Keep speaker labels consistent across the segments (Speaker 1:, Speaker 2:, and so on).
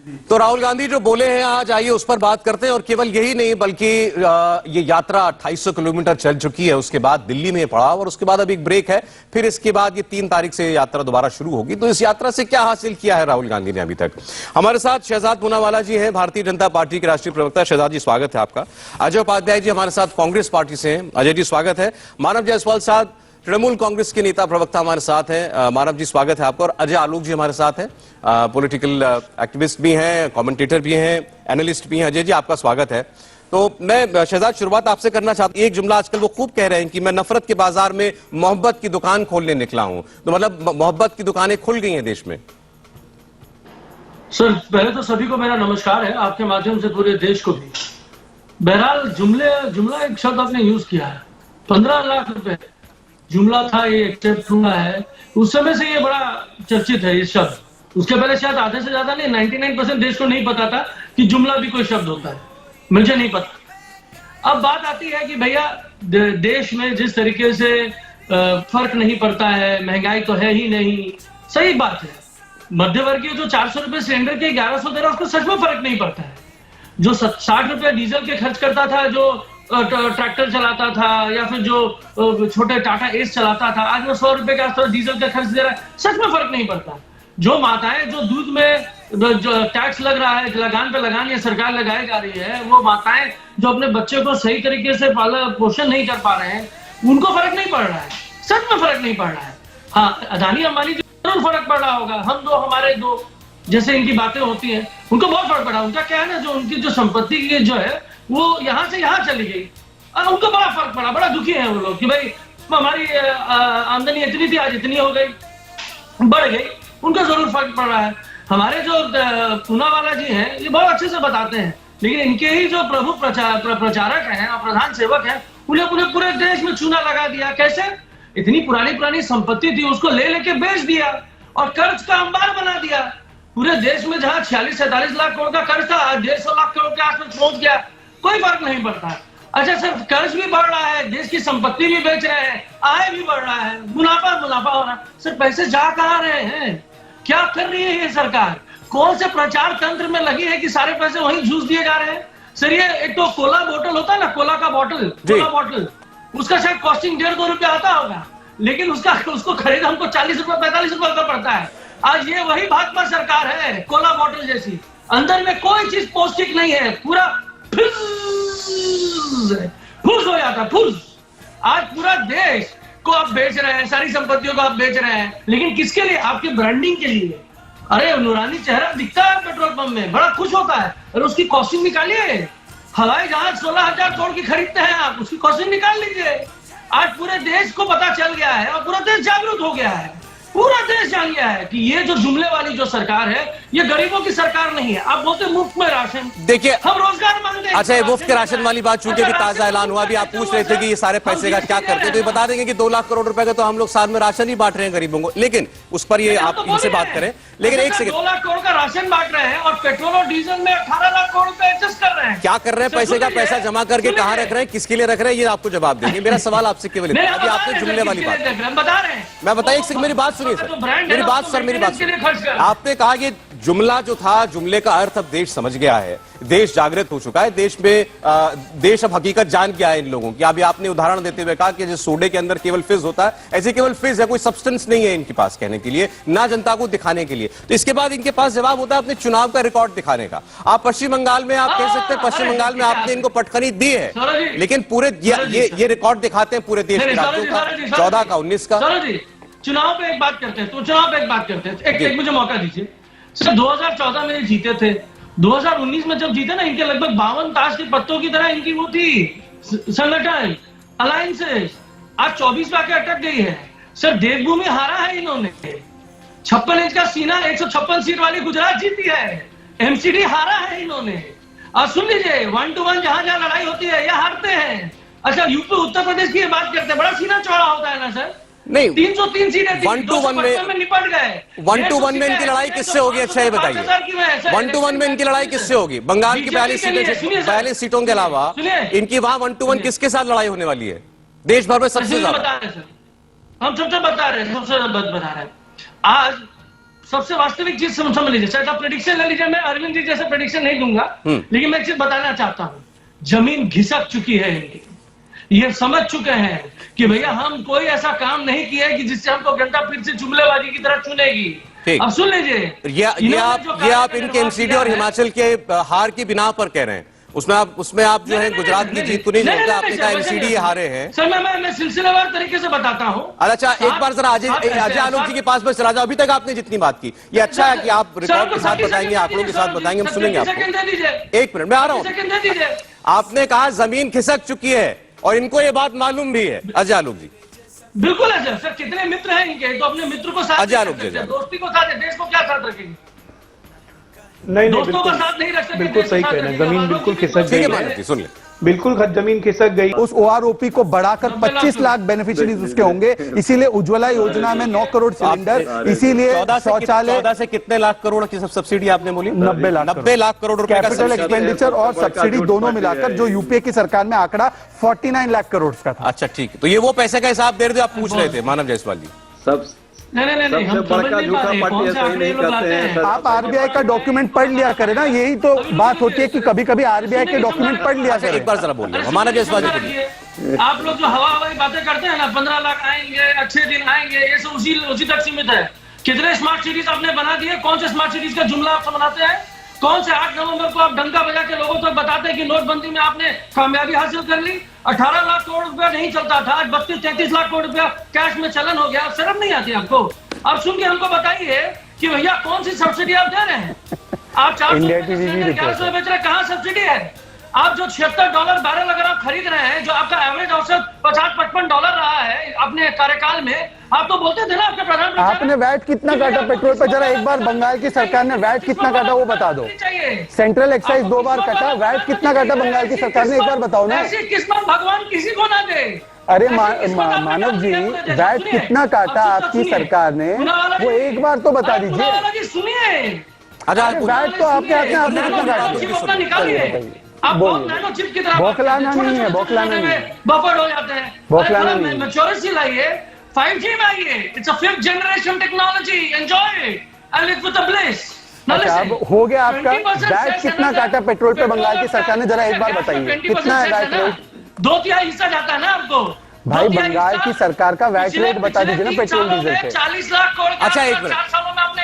Speaker 1: तो राहुल गांधी जो बोले हैं आज, आइए उस पर बात करते हैं। और केवल यही नहीं बल्कि ये यात्रा 2800 किलोमीटर चल चुकी है, उसके बाद दिल्ली में पड़ा और उसके बाद अब एक ब्रेक है, फिर इसके बाद ये 3 तारीख से यात्रा दोबारा शुरू होगी। तो इस यात्रा से क्या हासिल किया है राहुल गांधी ने अभी तक? हमारे साथ शहजाद पूनावाला जी हैं, भारतीय जनता पार्टी के राष्ट्रीय प्रवक्ता। शहजाद जी स्वागत है आपका। अजय उपाध्याय जी हमारे साथ कांग्रेस पार्टी से हैं। अजय जी स्वागत है। मानव जायसवाल साहब तृणमूल कांग्रेस के नेता प्रवक्ता हमारे साथ हैं। मानव जी स्वागत है आपका। और अजय आलोक जी हमारे साथ हैं, पॉलिटिकल एक्टिविस्ट भी हैं, कमेंटेटर भी हैं, एनालिस्ट भी हैं। अजय जी आपका स्वागत है। तो मैं शहजाद शुरुआत आपसे करना चाहता हूं। एक जुमला आजकल वो खूब कह रहे हैं कि मैं नफरत के बाजार में मोहब्बत की दुकान खोलने निकला हूं। तो मतलब मोहब्बत की दुकानें खुल गई हैं देश में।
Speaker 2: सर पहले तो सभी को मेरा नमस्कार है, आपके माध्यम से पूरे देश को भी। बहरहाल जुमला एक शब्द आपने यूज किया है, 15 लाख रुपए जुमला था, ये एक्सेप्ट हुआ है। उस समय से ये बड़ा चर्चित है ये शब्द। उसके पहले शायद आधे से ज्यादा नहीं 99% देश को नहीं पता था कि जुमला भी कोई शब्द होता है, मुझे नहीं पता। अब बात आती है कि भैया देश में जिस तरीके से फर्क नहीं पड़ता है, महंगाई तो है ही नहीं, सही बात है। मध्यवर्गीय जो 400 रुपए सिलेंडर के 1100 दे रहा है, उसको सच में फर्क नहीं पड़ता है। जो 60 रुपए डीजल के खर्च करता था, जो ट्रैक्टर चलाता था या फिर जो छोटे टाटा एस चलाता था, आज वो 100 रुपए के आसपास डीजल का खर्च दे रहा है, सच में फर्क नहीं पड़ता। जो माताएं, जो दूध में जो टैक्स लग रहा है, लगान पे लगान ये सरकार लगाई जा रही है, वो माताएं जो अपने बच्चे को सही तरीके से पोषण नहीं कर पा रहे हैं, उनको फर्क नहीं पड़ रहा है, सच में फर्क नहीं पड़ रहा है। हाँ, अदानी अंबानी जरूर फर्क पड़ रहा होगा, हम दो हमारे दो जैसे इनकी बातें होती हैं, उनको बहुत फर्क पड़ा। उनका क्या है ना, जो उनकी जो संपत्ति की जो है वो यहां से यहां चली गई, उनको बड़ा फर्क पड़ा, बड़ा दुखी है वो लोग कि भाई हमारी आमदनी इतनी थी, आज इतनी हो गई, बढ़ गई। उनको जरूर फर्क पड़ रहा है। हमारे जो पूनावाला जी हैं, ये बहुत अच्छे से बताते हैं, लेकिन इनके ही जो प्रमुख प्रचारक हैं और प्रधान सेवक हैं, उन्हें पूरे देश में चूना लगा दिया। कैसे? इतनी पुरानी संपत्ति थी, उसको लेके बेच दिया और कर्ज का अंबार बना दिया। पूरे देश में जहां 46-47 लाख करोड़ का कर्ज था, 150 लाख करोड़ के आसपास पहुंच गया, कोई फर्क नहीं पड़ता। अच्छा सर, कर्ज भी बढ़ रहा है, देश की संपत्ति भी बेच रहे हैं, आय भी बढ़ रहा है, मुनाफा हो रहा है। सर पैसे जा कहां रहे हैं? क्या कर रही है ये सरकार? कौन से प्रचार तंत्र में लगी है कि सारे पैसे वहीं झूस दिए जा रहे हैं? सर ये एक तो कोला बोतल होता है ना, कोला का बॉटल, कोला बॉटल, उसका शायद कॉस्टिंग 1.5-2 रुपया आता होगा, लेकिन उसको खरीद हमको 40 रुपए 45 रुपए का पड़ता है। आज ये वही भाजपा सरकार है, कोला बॉटल जैसी, अंदर में कोई चीज पौष्टिक नहीं है, पूरा फुस हो जाता, फुस। आज पूरा देश को आप बेच रहे हैं, सारी संपत्तियों को आप बेच रहे हैं, लेकिन किसके लिए? आपके ब्रांडिंग के लिए। अरे नूरानी चेहरा दिखता है पेट्रोल पंप में, बड़ा खुश होता है, अरे उसकी कॉस्टिंग निकालिए। हवाई जहाज 16,000 करोड़ की खरीदते हैं आप, उसकी कॉस्टिंग निकाल लीजिए। आज पूरे देश को पता चल गया है और पूरा देश जागरूक हो गया है, पूरा देश जान गया है कि ये जो जुमले वाली जो सरकार है, ये गरीबों की सरकार नहीं है। आप बोलते मुफ्त में राशन,
Speaker 1: देखिए
Speaker 2: हम रोजगार मांगते हैं।
Speaker 1: अच्छा, मुफ्त के राशन वाली बात चूंकि अभी ताजा ऐलान हुआ, अभी आप पूछ रहे थे कि ये सारे पैसे का क्या करते हैं, तो ये बता देंगे कि 2 लाख करोड़ रुपए का तो हम लोग साल में राशन ही बांट रहे हैं गरीबों को। लेकिन उस पर ये आप इनसे बात करें, लेकिन एक सेकंड,
Speaker 2: 2 लाख करोड़ का राशन बांट रहे हैं और पेट्रोल और डीजल में 18 लाख करोड़ रुपए एडजस्ट कर रहे हैं।
Speaker 1: क्या कर रहे हैं? पैसे का पैसा जमा करके कहां रख रहे हैं, किसके लिए रख रहे हैं, ये आपको जवाब देंगे। मेरा सवाल आपसे केवल अभी आपने जुमले वाली बात
Speaker 2: बता रहे हैं,
Speaker 1: मैं बताइए, एक सेकंड मेरी बात सुनिए सर, मेरी बात सुनिए। आपने कहा कि जुमला जो था, जुमले का अर्थ अब देश समझ गया है, देश जागृत हो चुका है, देश में देश अब हकीकत जान गया है इन लोगों की। अभी आपने उदाहरण देते हुए कहा कि जैसे सोडे के अंदर केवल फिज होता है, ऐसे केवल फिज है, कोई सब्सटेंस नहीं है इनके पास कहने के लिए, ना जनता को दिखाने के लिए। तो इसके बाद इनके पास जवाब होता है अपने चुनाव का रिकॉर्ड दिखाने का। आप पश्चिम बंगाल में आप कह सकते हैं, पश्चिम बंगाल में आपने इनको पटखनी दी है, लेकिन पूरे ये रिकॉर्ड दिखाते हैं पूरे देश के राज्यों का, 14 का 19 का।
Speaker 2: चुनाव पे एक बात करते हैं, तो चुनाव पे एक बात करते हैं, एक मुझे मौका दीजिए सर। 2014 में जीते थे, 2019 में जब जीते ना, इनके लगभग 52 ताश के पत्तों की तरह इनकी वो थी संगठन, अलायंसेस, आज 24 पे आके अटक गई है। सर देवभूमि हारा है इन्होंने, 56 इंच का सीना, 156 सीट वाली गुजरात जीती है, एमसीडी हारा है इन्होंने। आज सुन लीजिए, 1 to 1 जहां जहां लड़ाई होती है, यह हारते हैं। अच्छा यूपी उत्तर प्रदेश की बात करते हैं, बड़ा सीना चौड़ा होता है ना सर,
Speaker 1: नहीं
Speaker 2: 303 सीटें
Speaker 1: 1 to 1 में
Speaker 2: निपट गए।
Speaker 1: 1 to 1 में इनकी लड़ाई किससे होगी? अच्छा ये बताइए, 1 to 1 में इनकी लड़ाई किससे होगी? बंगाल की 42 सीटों के अलावा इनकी वहां 1 to 1 किसके साथ लड़ाई होने वाली है देश भर में सबसे ज्यादा?
Speaker 2: हम सबसे बता रहे हैं, सबसे बता रहे हैं। आज सबसे वास्तविक चीज समझ लीजिए, शायद आप प्रेडिक्शन ले लीजिए, मैं अरविंद जी जैसे प्रेडिक्शन नहीं दूंगा, लेकिन मैं एक चीज बताना चाहता हूं, जमीन घिसक चुकी है इनकी, ये समझ चुके हैं कि भैया हम कोई ऐसा काम नहीं किया है कि जिससे हमको जनता फिर से जुमलेबाजी की तरह चुनेगी। अब सुन लीजिए,
Speaker 1: ये आप इनके एमसीडी और हिमाचल के हार की बिना पर कह रहे हैं, उसमें आप जो है गुजरात की जीत को नहीं जोड़ते, आपने कहा एमसीडी हारे हैं।
Speaker 2: सर मैं सिलसिलेवार तरीके से बताता हूं।
Speaker 1: अच्छा, एक बार जरा अजय आलोक जी के पास बस चला जाओ, अभी तक आपने जितनी बात की, ये अच्छा है कि आप रिकॉर्ड के साथ बताएंगे, आंकड़ों के साथ बताएंगे, हम सुनेंगे आपको। एक मिनट, मैं आ रहा हूं। आपने कहा जमीन खिसक चुकी है और इनको ये बात मालूम भी है, अजय आलोक जी।
Speaker 2: बिल्कुल अजय सर, कितने मित्र हैं इनके, तो अपने मित्र को साथ,
Speaker 1: अजय आलोक जी,
Speaker 2: दोस्ती को साथ, देश को क्या साथ रखेंगे?
Speaker 3: नहीं
Speaker 2: दोस्तों का साथ नहीं रख सकते,
Speaker 3: बिल्कुल सही कह रहे हैं, जमीन बिल्कुल खिसक गई है,
Speaker 1: सुन ले,
Speaker 3: बिल्कुल जमीन खिसक गई।
Speaker 4: उस ओआरओपी को बढ़ाकर 25 लाख बेनिफिशियरीज उसके होंगे, इसीलिए उज्ज्वला योजना में 9 करोड़ सिलेंडर, इसीलिए शौचालय
Speaker 1: 14 से कितने लाख करोड़ की सब्सिडी आपने बोली?
Speaker 4: 90 लाख
Speaker 1: करोड़ रुपए का
Speaker 4: कैपिटल एक्सपेंडिचर और सब्सिडी दोनों मिलाकर, जो यूपीए की सरकार में आंकड़ा 49 लाख करोड़ का था।
Speaker 1: अच्छा ठीक है, तो ये वो पैसे का हिसाब दे रहे थे, आप पूछ रहे थे मानव जायसवाल जी।
Speaker 3: सब
Speaker 2: नहीं, हम बड़का झूठा पार्टी ऐसा ही नहीं करते हैं।
Speaker 4: आप आरबीआई का डॉक्यूमेंट पढ़ लिया करें ना, यही तो बात होती है कि कभी कभी आरबीआई के डॉक्यूमेंट पढ़ लिया करें।
Speaker 1: एक बार जरा बोल रहे मानव जायसवाल जी।
Speaker 2: आप लोग जो हवाई बातें करते हैं ना, 15 लाख आएंगे, अच्छे दिन आएंगे, ये सब उसी तक सीमित है। कितने स्मार्ट सिटीज आपने बना दिए, कौन से स्मार्ट सिटीज का जुमला आप बनाते हैं? कौन से 8 नवंबर को आप डंका बजा के लोगों तक बताते हैं कि नोटबंदी में आपने कामयाबी हासिल कर ली? 18 लाख करोड़ रुपया नहीं चलता था, आज 32-33 लाख करोड़ रुपया कैश में चलन हो गया। शर्म नहीं आती आपको? आप सुन के हमको बताइए कि भैया कौन सी सब्सिडी आप दे रहे हैं? आप 400 बेच रहे, कहाँ सब्सिडी है? आप जो $76 बैरल अगर आप खरीद रहे हैं, जो आपका एवरेज औसत $50-55 रहा है अपने कार्यकाल में, आप तो बोलते थे ना आपके प्रधानमंत्री।
Speaker 4: आपने वैट कितना काटा पेट्रोल पर? जरा एक बार बंगाल की सरकार ने वैट कितना काटा वो बता दो। सेंट्रल एक्साइज 2 बार काटा, वैट कितना काटा बंगाल की सरकार ने, एक बार बताओ ना।
Speaker 2: ऐसी किस्मत भगवान किसी को ना दे।
Speaker 4: अरे मानव जी, वैट कितना काटा आपकी सरकार ने, वो एक बार तो बता दीजिए।
Speaker 2: सुनिए,
Speaker 1: अच्छा
Speaker 4: वैट तो आपके हाथ में, आपने कितना काटा?
Speaker 2: आप बहुत नैनो चिप की तरह
Speaker 4: बौखलाना नहीं है, बौखलाना नहीं है,
Speaker 2: बफर हो जाते हैं।
Speaker 4: बौखलाना नहीं है।
Speaker 2: मैच्योरिटी लाइए, 5G में आइए, it's a 5th generation technology, enjoy it and live with the bliss.
Speaker 4: अच्छा, अब हो गया आपका। वैट कितना काटा पेट्रोल पे बंगाल की सरकार ने, जरा एक बार बताइए कितना है वैट रेट?
Speaker 2: 2/3 हिस्सा जाता है ना आपको
Speaker 4: भाई, बंगाल की सरकार का वैट रेट बता दीजिए ना पेट्रोल डीजल पे।
Speaker 2: 40 लाख करोड़।
Speaker 1: अच्छा एक मिनट,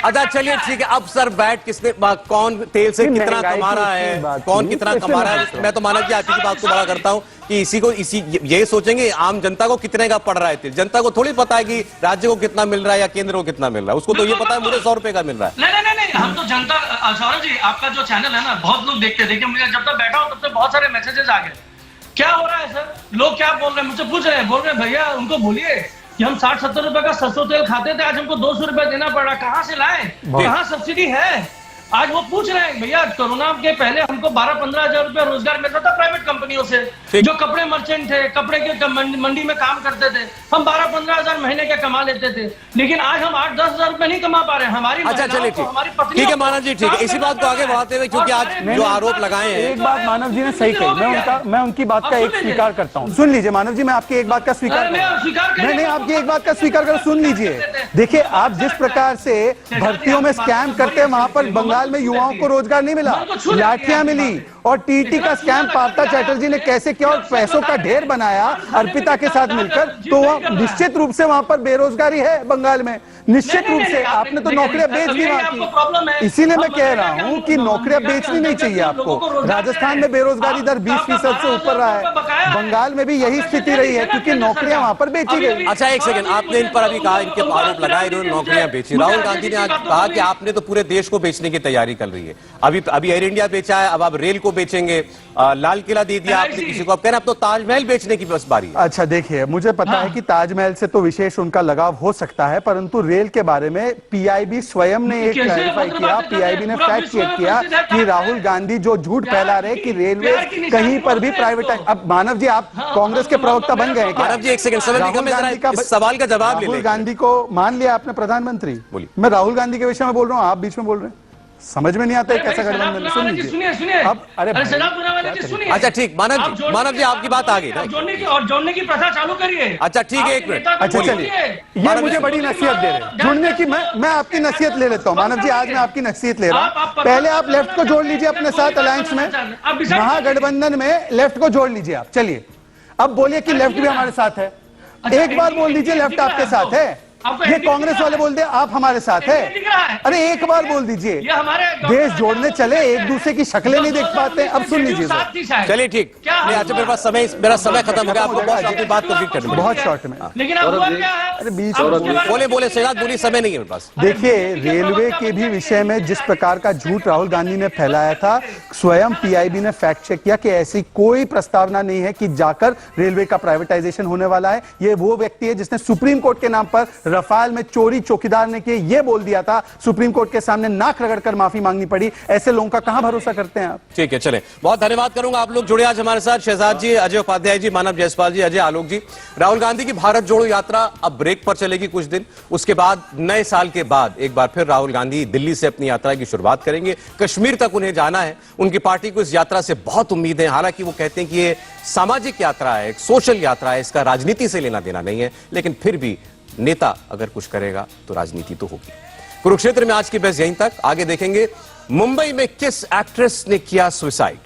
Speaker 1: अच्छा चलिए ठीक है, अब सर वैट किसने, कौन तेल से कितना कमा रहा है, कौन कितना कमा रहा है? मैं तो मानव जी आपकी बात को बड़ा करता हूँ कि इसी ये सोचेंगे आम जनता को कितने का पड़ रहा है तेल। जनता को थोड़ी पता है कि राज्य को कितना मिल रहा है या केंद्र को कितना मिल रहा है, उसको तो ये पता है मुझे 100 रुपए का मिल रहा है।
Speaker 2: नहीं, हम तो जनता, सौरभ जी आपका जो चैनल है ना, बहुत लोग देखते हैं। देखिए, मुझे जब तक बैठा हूँ तब तक बहुत सारे मैसेजेस आ गए, क्या हो रहा है सर, लोग क्या बोल रहे हैं, मुझसे पूछ रहे हैं, बोल रहे हैं भैया उनको बोलिए कि हम 60-70 रुपए का सरसों तेल खाते थे, आज हमको 200 रुपए देना पड़ रहा, कहाँ से लाए, कहाँ सब्सिडी है? आज वो पूछ रहे हैं भैया, कोरोना के पहले हमको 12-15 हजार रुपया रोजगार मिलता था प्राइवेट कंपनियों से, जो कपड़े मर्चेंट थे, कपड़े के मंडी में काम करते थे, हम 12-15 हजार महीने के कमा लेते थे, लेकिन आज हम 8-10 हजार रुपए नहीं कमा पा रहे हैं। हमारी
Speaker 1: अच्छा चलिए ठीक है मानव जी, ठीक है, इसी बात को आगे बढ़ाते हुए, क्योंकि आज जो आरोप लगाए हैं,
Speaker 4: एक बात मानव जी ने सही कही, मैं उनकी बात का एक स्वीकार करता हूँ। सुन लीजिए मानव जी, मैं आपकी एक बात का स्वीकार नहीं, आपकी एक बात का स्वीकार करो, सुन लीजिए। देखिए, आप जिस प्रकार से भर्तियों में स्कैम करते हैं, वहां पर बंगाल में युवाओं को रोजगार नहीं मिला, लाठियां मिली, और टीटी का स्कैम पार्था चैटर्जी ने कैसे किया और पैसों का ढेर बनाया अर्पिता के साथ मिलकर, तो वह निश्चित रूप से वहां पर बेरोजगारी है बंगाल में, निश्चित रूप से। आपने तो नौकरियां बेच दी वहां की, इसीलिए मैं कह रहा हूं कि नौकरियां बेचनी नहीं चाहिए आपको। राजस्थान में बेरोजगारी दर 20% से ऊपर रहा है, बंगाल में भी यही स्थिति रही है, क्योंकि नौकरियां वहां पर बेची गई।
Speaker 1: अच्छा एक सेकंड, आपने इन पर अभी कहा, इनके आरोप लगाए इन्होंने नौकरियां बेची। राहुल गांधी ने आज कहा कि आपने तो पूरे देश को बेचने की तैयारी कर रही है। अभी एयर इंडिया बेचा है, अब आप रेल को बेचेंगे, लाल किला दे दिया आपने किसी को, अब कह रहे हैं अब तो ताजमहल बेचने की बस बारी है।
Speaker 4: अच्छा देखिए, मुझे पता है कि ताजमहल से तो विशेष उनका लगाव हो सकता है, परंतु रेल के बारे में पीआईबी स्वयं ने एक क्लैरिफाई किया, पीआईबी ने फैक्ट चेक किया कि राहुल गांधी जो झूठ फैला रहे कि रेलवे कहीं पर भी प्राइवेटाइज। अब मानव जी, आप कांग्रेस के प्रवक्ता बन गए क्या?
Speaker 1: मानव जी एक सेकंड, सवाल का जवाब ले।
Speaker 4: राहुल गांधी को मान लिया आपने प्रधानमंत्री? मैं राहुल गांधी के विषय में बोल रहा हूँ, आप बीच में बोल रहे हैं। समझ में नहीं आता है कैसा गठबंधन है। सुन लीजिए
Speaker 2: सुनिए
Speaker 4: अब, अरे भाई,
Speaker 2: शराब बनाने वाले सुनिए।
Speaker 1: अच्छा ठीक, मानव जी आपकी बात आ गई ना।
Speaker 2: जोड़ने की प्रथा चालू करिए।
Speaker 1: अच्छा ठीक है, एक मिनट।
Speaker 4: अच्छा चलिए, ये मुझे बड़ी नसीहत दे रहे हैं जुड़ने की। मैं आपकी नसीहत ले लेता हूं मानव जी, आज मैं आपकी नसीहत ले रहा हूं। पहले आप लेफ्ट को जोड़ लीजिए अपने साथ अलायंस में, महागठबंधन में लेफ्ट को जोड़ लीजिए आप। चलिए अब बोलिए कि लेफ्ट भी हमारे साथ है। एक बार बोल दीजिए लेफ्ट आपके साथ है। ये कांग्रेस वाले बोल दे आप हमारे साथ है। अरे एक बार बोल दीजिए। देश जोड़ने चले, एक दूसरे की शक्लें नहीं देख पाते। अब सुन लीजिए सर।
Speaker 1: चलिए ठीक, अच्छा मेरे पास मेरा समय खत्म हो गया। आपको बहुत अपनी बात कंप्लीट करनी है
Speaker 4: बहुत शॉर्ट में।
Speaker 2: लेकिन अब हुआ क्या है?
Speaker 4: अरे बीच
Speaker 1: बोले शहजाद बोली, समय नहीं है मेरे पास।
Speaker 4: देखिए, रेलवे के भी विषय में जिस प्रकार का झूठ राहुल गांधी ने फैलाया था, स्वयं पीआईबी ने फैक्ट चेक किया कि ऐसी कोई प्रस्तावना नहीं है कि जाकर रेलवे का प्राइवेटाइजेशन होने वाला है। ये वो व्यक्ति है जिसने सुप्रीम कोर्ट के नाम पर रफाल में चोरी चौकीदार ने की ये बोल दिया था। सुप्रीम कोर्ट के सामने नाक रगड़कर माफी मांगनी पड़ी। ऐसे लोगों का कहां भरोसा करते हैं आप?
Speaker 1: ठीक है, चले, बहुत धन्यवाद करूंगा आप लोग जुड़े आज हमारे साथ। शहजाद जी, अजय उपाध्याय जी, मानव जायसवाल जी, अजय आलोक जी। राहुल गांधी की भारत जोड़ो यात्रा अब ब्रेक पर चलेगी कुछ दिन। उसके बाद नए साल के बाद एक बार फिर राहुल गांधी दिल्ली से अपनी यात्रा की शुरुआत करेंगे। कश्मीर तक उन्हें जाना है। उनकी पार्टी को इस यात्रा से बहुत उम्मीद है। हालांकि वो कहते हैं कि ये सामाजिक यात्रा है, एक सोशल यात्रा है, इसका राजनीति से लेना देना नहीं है। लेकिन फिर भी नेता अगर कुछ करेगा तो राजनीति तो होगी। कुरुक्षेत्र में आज की बहस यहीं तक। आगे देखेंगे मुंबई में किस एक्ट्रेस ने किया सुसाइड।